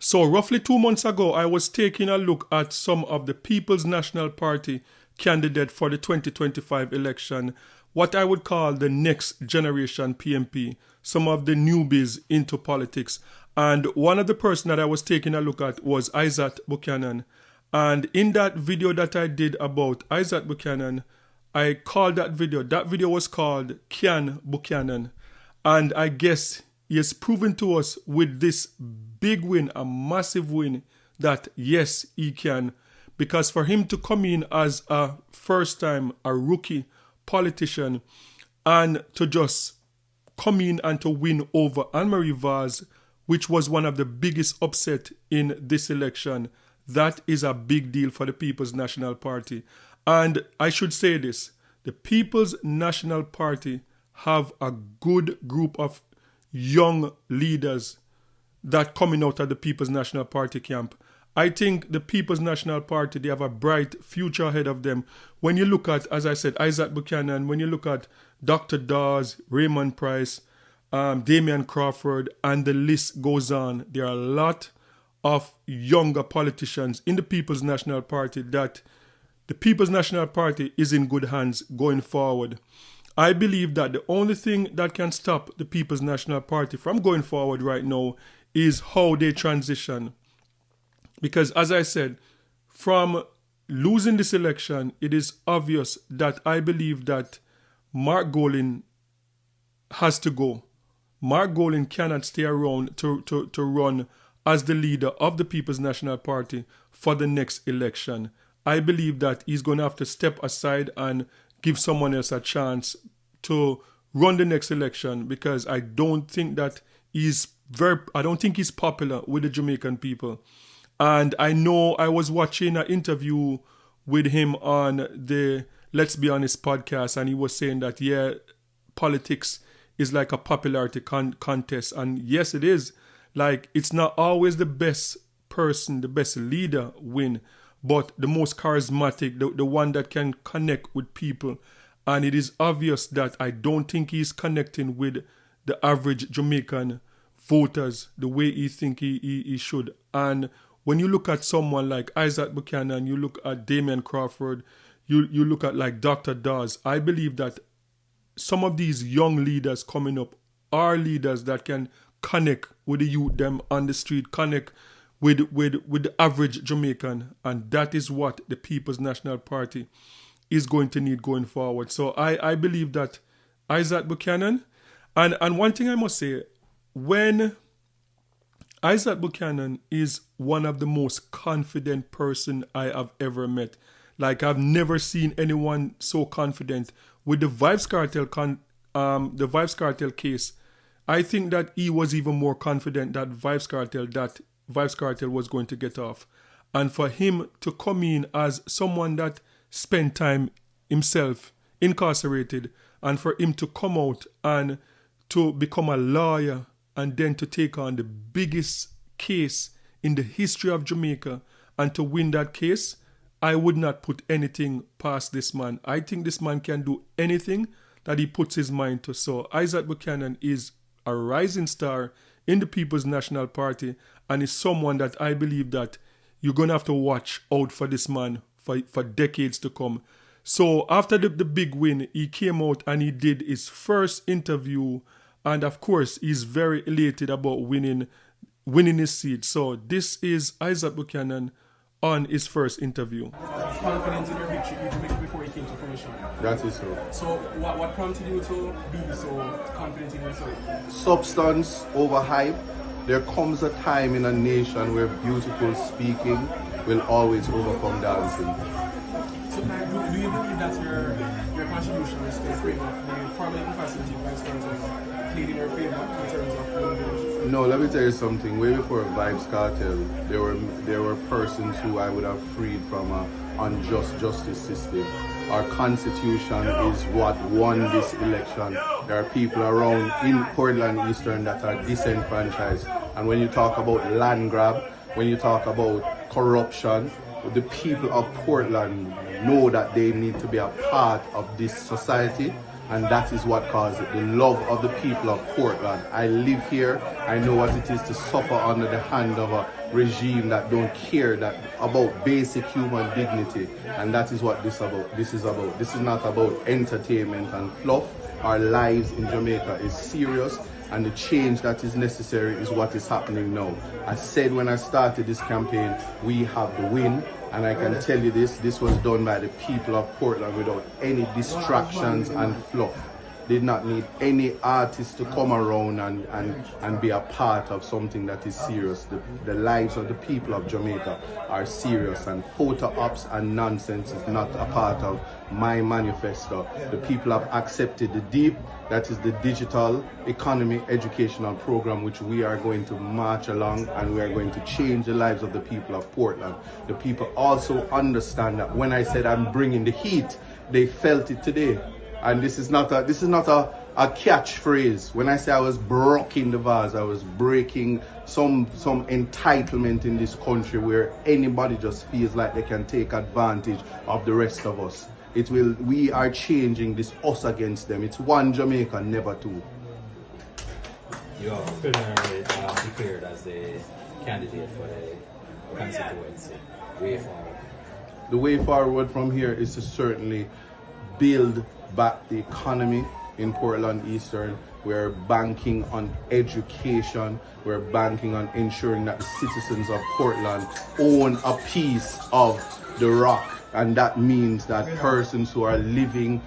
So roughly 2 months ago, I was taking a look at some of the People's National Party candidate for the 2025 election, what I would call the next generation PNP, some of the newbies into politics. And one of the person that I was taking a look at was Isat Buchanan. And in that video that I did about Isat Buchanan, I called that video was called Can Buchanan. And I guess he has proven to us with this big win, a massive win, that yes, he can. Because for him to come in as a first time, a rookie politician, and to just come in and to win over Anne-Marie Vaz, which was one of the biggest upset in this election, that is a big deal for the People's National Party. And I should say this, the People's National Party have a good group of young leaders that coming out of the People's National Party camp. I think the People's National Party, they have a bright future ahead of them. When you look at, as I said, Isat Buchanan, when you look at Dr. Dawes, Raymond Price, Damian Crawford, and the list goes on, there are a lot of younger politicians in the People's National Party that the People's National Party is in good hands going forward. I believe that the only thing that can stop the People's National Party from going forward right now is how they transition. Because as I said, from losing this election, it is obvious that I believe that Mark Golin has to go. Mark Golin cannot stay around to run as the leader of the People's National Party for the next election. I believe that he's going to have to step aside and give someone else a chance to run the next election, because I don't think that he's popular with the Jamaican people. And I know I was watching an interview with him on the Let's Be Honest podcast, and he was saying that, yeah, politics is like a popularity contest. And yes, it is. Like, it's not always the best person, the best leader win, but the most charismatic, the one that can connect with people. And it is obvious that I don't think he's connecting with the average Jamaican voters the way he think he should. And when you look at someone like Isat Buchanan, you look at Damian Crawford, you look at like Dr. Dawes, I believe that some of these young leaders coming up are leaders that can connect with the youth them on the street, connect with the average Jamaican. And that is what the People's National Party is going to need going forward. So I believe that Isat Buchanan, and one thing I must say, when Isat Buchanan is one of the most confident person I have ever met. Like, I've never seen anyone so confident with the Vybz Kartel case. I think that he was even more confident that Vybz Kartel was going to get off. And for him to come in as someone that spent time himself incarcerated, and for him to come out and to become a lawyer and then to take on the biggest case in the history of Jamaica and to win that case, I would not put anything past this man. I think this man can do anything that he puts his mind to. So Isat Buchanan is a rising star in the People's National Party, and is someone that I believe that you're going to have to watch out for this man for decades to come. So after the big win, he came out and he did his first interview, and of course he's very elated about winning his seat. So this is Isat Buchanan on his first interview. Confidence in your victory before you came to fruition. That is so. So what prompted you to be so confident in yourself? Substance over hype. There comes a time in a nation where beautiful speaking will always overcome dancing. So do you believe that your contribution is to favor the permanent capacity Vybz Kartel played in your favor in terms of the No, let me tell you something. Way before Vybz Kartel, there were persons who I would have freed from an unjust justice system. Our constitution is what won this election. There are people around in Portland Eastern that are disenfranchised. And when you talk about land grab, when you talk about corruption, the people of Portland know that they need to be a part of this society. And that is what caused it, the love of the people of Portland. I live here. I know what it is to suffer under the hand of a regime that don't care about basic human dignity. And that is what this is about. This is not about entertainment and fluff. Our lives in Jamaica is serious, and the change that is necessary is what is happening now. I said when I started this campaign, we have the win. And I can tell you this was done by the people of Portland without any distractions and fluff. Did not need any artist to come around and be a part of something that is serious. The lives of the people of Jamaica are serious, and photo ops and nonsense is not a part of my manifesto. The people have accepted the DEEP, that is the Digital Economy Educational Program, which we are going to march along, and we are going to change the lives of the people of Portland. The people also understand that when I said I'm bringing the heat, they felt it today. And this is not a catchphrase. When I say I was breaking the vase, I was breaking some entitlement in this country where anybody just feels like they can take advantage of the rest of us. We are changing this us against them. It's one Jamaica, never two. You are preliminarily declared as the candidate for the constituency. Way forward. The way forward from here is to certainly build back the economy in Portland Eastern. We're banking on education. We're banking on ensuring that the citizens of Portland own a piece of the rock. And that means that persons who are living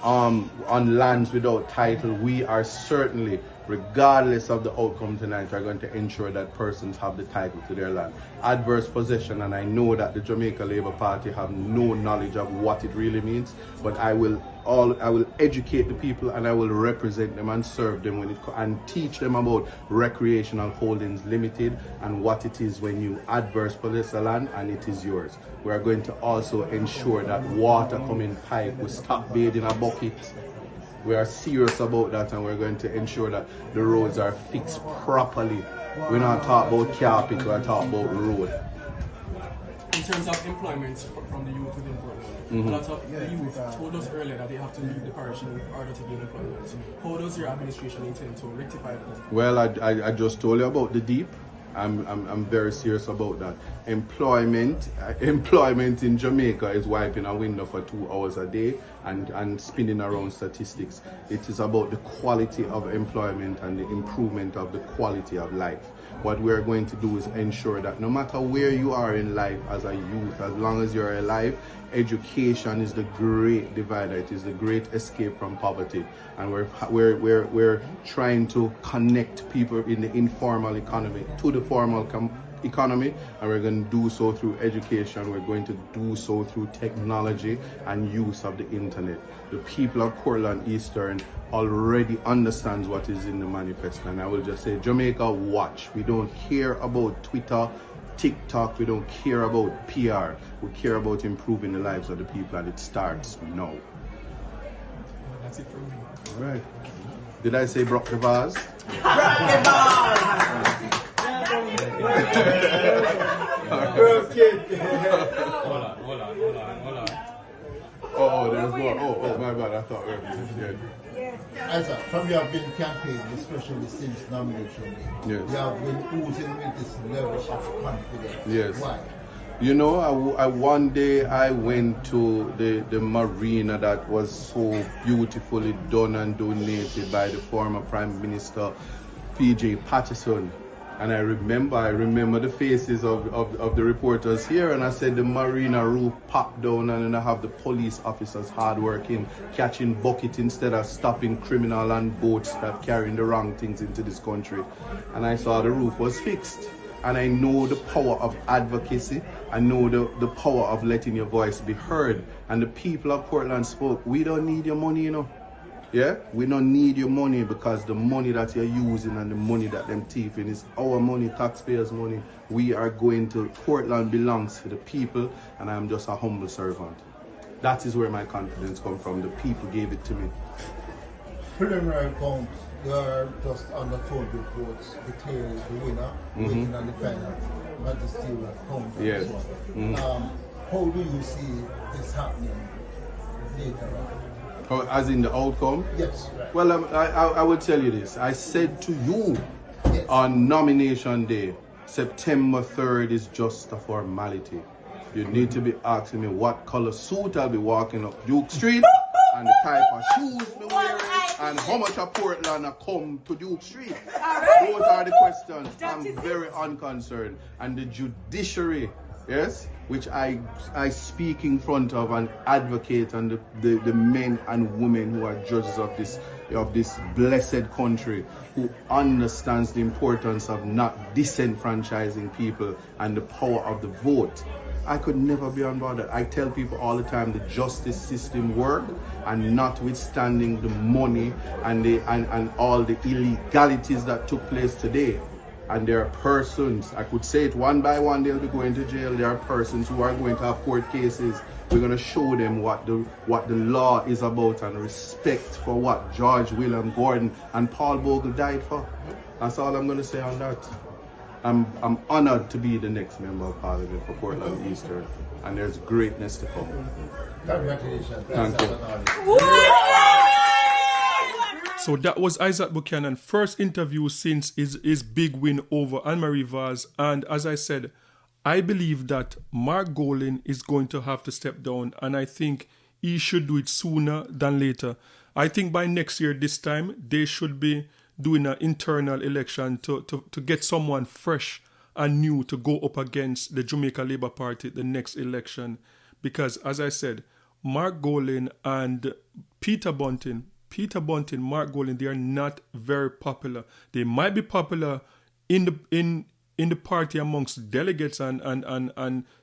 on lands without title, we are certainly, regardless of the outcome tonight, are going to ensure that persons have the title to their land. Adverse possession, and I know that the Jamaica Labour Party have no knowledge of what it really means, but I will educate the people, and I will represent them and serve them and teach them about recreational holdings limited and what it is when you adverse possess a land and it is yours. We are going to also ensure that water coming pipe will stop bathing a bucket. We are serious about that, and we're going to ensure that the roads are fixed properly. We're not talking about carpet, we're talking about road. In terms of employment from the youth within Portland, a lot of the youth told us earlier that they have to leave the parish in order to gain employment. How does your administration intend to rectify that? Well, I just told you about the DEEP. I'm very serious about that. Employment in Jamaica is wiping a window for 2 hours a day and spinning around statistics. It is about the quality of employment and the improvement of the quality of life. What we're going to do is ensure that no matter where you are in life as a youth, as long as you're alive, education is the great divider. It is the great escape from poverty. And we're trying to connect people in the informal economy to the formal economy, and we're going to do so through education. We're going to do so through technology and use of the internet. The people of Portland Eastern already understands what is in the manifesto, and I will just say, Jamaica, watch. We don't care about Twitter, TikTok, we don't care about PR. We care about improving the lives of the people, and it starts now. That's it from me. All right. Did I say broke the vase? Broke the vase! Hold on. Oh, there's more. Oh, my bad. I thought we were finished. Isat, from you have been campaigning, especially since nomination day, yes. you have been oozing with this level of confidence. Yes. Why? You know, one day I went to the marina that was so beautifully done and donated by the former Prime Minister, P.J. Patterson. And I remember the faces of the reporters here, and I said the marina roof popped down, and then I have the police officers hard working, catching bucket instead of stopping criminal and boats that carrying the wrong things into this country. And I saw the roof was fixed. And I know the power of advocacy. I know the power of letting your voice be heard. And the people of Portland spoke. We don't need your money, you know. Yeah? We don't need your money, because the money that you're using and the money that them thieving is our money, taxpayers' money. We are going to, Portland belongs to the people, and I'm just a humble servant. That is where my confidence comes from. The people gave it to me. Preliminary count, you are just under 12 votes, declare the winner, waiting on the final magisterial count. Yes. How do you see this happening later on? Oh, as in the outcome? Yes, right. Well, I would tell you this. I said to you Yes. on nomination day, September 3rd is just a formality. You need to be asking me what color suit I'll be walking up Duke Street and the type of shoes me wearing and how much of Portland I come to Duke Street. Those are the questions. I'm very unconcerned. And the judiciary, yes, which I speak in front of and advocate, and the men and women who are judges of this blessed country, who understands the importance of not disenfranchising people and the power of the vote. I could never be on board that. I tell people all the time the justice system works, and notwithstanding the money and all the illegalities that took place today. And there are persons, I could say it one by one, they'll be going to jail. There are persons who are going to have court cases. We're going to show them what the law is about, and respect for what George William Gordon and Paul Bogle died for. That's all I'm going to say on that. I'm honored to be the next member of Parliament for Portland Eastern, and there's greatness to come. Congratulations. Thank you. So that was Isat Buchanan, first interview since his big win over Anne-Marie Vaz. And as I said, I believe that Mark Golin is going to have to step down, and I think he should do it sooner than later. I think by next year, this time, they should be doing an internal election to get someone fresh and new to go up against the Jamaica Labour Party the next election. Because, as I said, Mark Golin and Peter Bunting, Mark Golin, they are not very popular. They might be popular in the party amongst delegates and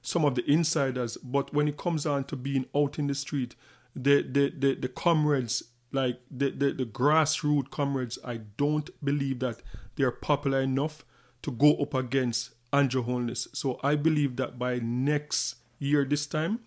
some of the insiders, but when it comes on to being out in the street, the comrades, like the grassroots comrades, I don't believe that they're popular enough to go up against Andrew Holness. So I believe that by next year, this time,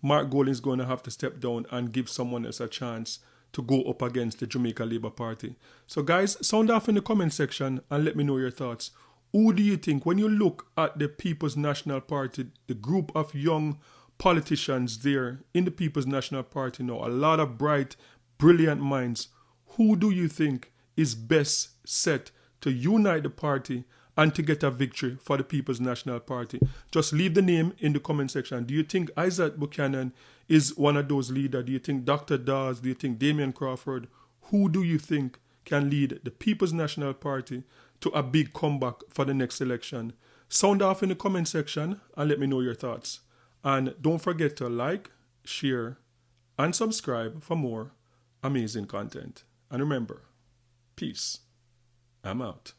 Mark Golin is going to have to step down and give someone else a chance to go up against the Jamaica Labour Party. So guys, sound off in the comment section and let me know your thoughts. Who do you think, when you look at the People's National Party, the group of young politicians there in the People's National Party now, a lot of bright, brilliant minds, who do you think is best set to unite the party and to get a victory for the People's National Party? Just leave the name in the comment section. Do you think Isat Buchanan is one of those leaders? Do you think Dr. Dawes? Do you think Damian Crawford? Who do you think can lead the People's National Party to a big comeback for the next election? Sound off in the comment section and let me know your thoughts. And don't forget to like, share, and subscribe for more amazing content. And remember, peace. I'm out.